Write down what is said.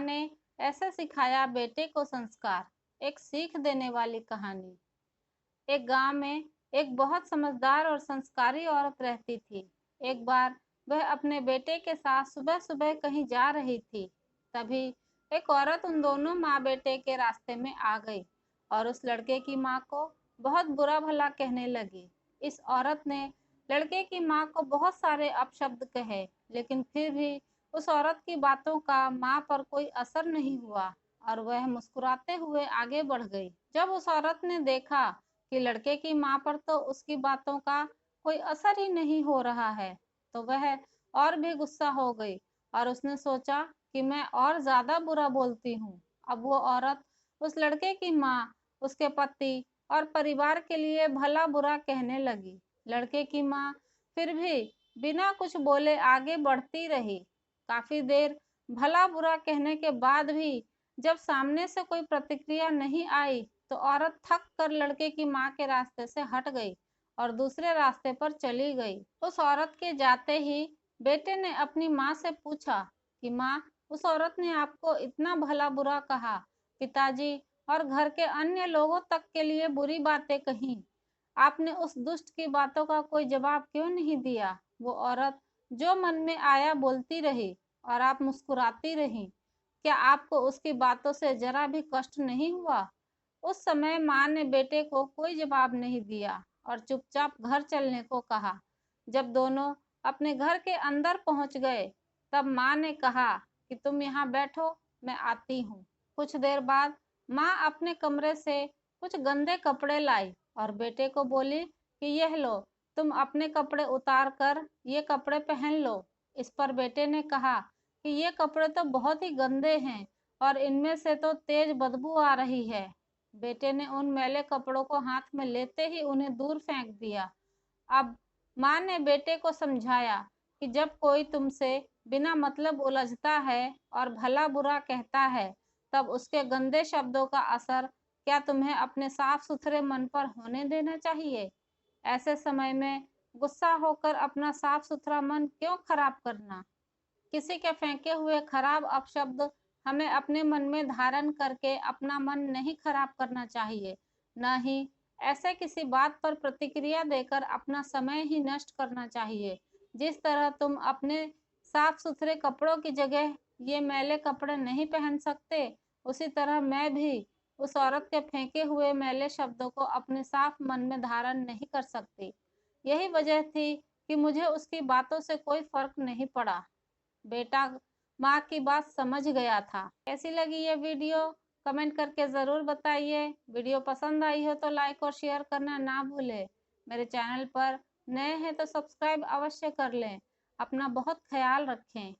ने ऐसे सिखाया बेटे को संस्कार। एक सीख देने वाली कहानी। एक गांव में एक बहुत समझदार और संस्कारी औरत रहती थी। एक बार वह अपने बेटे के साथ सुबह सुबह कहीं जा रही थी। तभी एक औरत उन दोनों माँ बेटे के रास्ते में आ गई और उस लड़के की माँ को बहुत बुरा भला कहने लगी। इस औरत ने लड़के की माँ को बहुत सारे अपशब्द कहे, लेकिन फिर भी उस औरत की बातों का माँ पर कोई असर नहीं हुआ और वह मुस्कुराते हुए आगे बढ़ गई। जब उस औरत ने देखा कि लड़के की माँ पर तो उसकी बातों का कोई असर ही नहीं हो रहा है, तो वह और भी गुस्सा हो गई और उसने सोचा कि मैं और ज्यादा बुरा बोलती हूँ। अब वो औरत उस लड़के की माँ, उसके पति और परिवार के लिए भला बुरा कहने लगी। लड़के की माँ फिर भी बिना कुछ बोले आगे बढ़ती रही। काफी देर भला बुरा कहने के बाद भी जब सामने से कोई प्रतिक्रिया नहीं आई, तो औरत थक कर लड़के की माँ के रास्ते से हट गई और दूसरे रास्ते पर चली गई। उस औरत के जाते ही बेटे ने अपनी माँ से पूछा कि माँ, उस औरत ने आपको इतना भला बुरा कहा, पिताजी और घर के अन्य लोगों तक के लिए बुरी बातें कही। आपने उस दुष्ट की बातों का कोई जवाब क्यों नहीं दिया? वो औरत जो मन में आया बोलती रही और आप मुस्कुराती रही। क्या आपको उसकी बातों से जरा भी कष्ट नहीं हुआ? उस समय माँ ने बेटे को कोई जवाब नहीं दिया और चुपचाप घर चलने को कहा। जब दोनों अपने घर के अंदर पहुंच गए, तब माँ ने कहा कि तुम यहाँ बैठो, मैं आती हूँ। कुछ देर बाद माँ अपने कमरे से कुछ गंदे कपड़े लाई और बेटे को बोली कि यह लो, तुम अपने कपड़े उतार कर ये कपड़े पहन लो। इस पर बेटे ने कहा कि ये कपड़े तो बहुत ही गंदे हैं और इनमें से तो तेज बदबू आ रही है। बेटे ने उन मैले कपड़ों को हाथ में लेते ही उन्हें दूर फेंक दिया। अब माँ ने बेटे को समझाया कि जब कोई तुमसे बिना मतलब उलझता है और भला बुरा कहता है, तब उसके गंदे शब्दों का असर क्या तुम्हें अपने साफ सुथरे मन पर होने देना चाहिए? ऐसे समय में गुस्सा होकर अपना साफ सुथरा मन क्यों खराब करना? किसी के फेंके हुए खराब अपशब्द हमें अपने मन में धारण करके अपना मन नहीं खराब करना चाहिए, न ही ऐसे किसी बात पर प्रतिक्रिया देकर अपना समय ही नष्ट करना चाहिए। जिस तरह तुम अपने साफ सुथरे कपड़ों की जगह ये मैले कपड़े नहीं पहन सकते, उसी तरह मैं भी उस औरत के फेंके हुए मैले शब्दों को अपने साफ मन में धारण नहीं कर सकती। यही वजह थी कि मुझे उसकी बातों से कोई फर्क नहीं पड़ा। बेटा माँ की बात समझ गया था। कैसी लगी ये वीडियो? कमेंट करके ज़रूर बताइए। वीडियो पसंद आई हो तो लाइक और शेयर करना ना भूलें। मेरे चैनल पर नए हैं तो सब्सक्राइब अवश्य कर लें। अपना बहुत ख्याल रखें।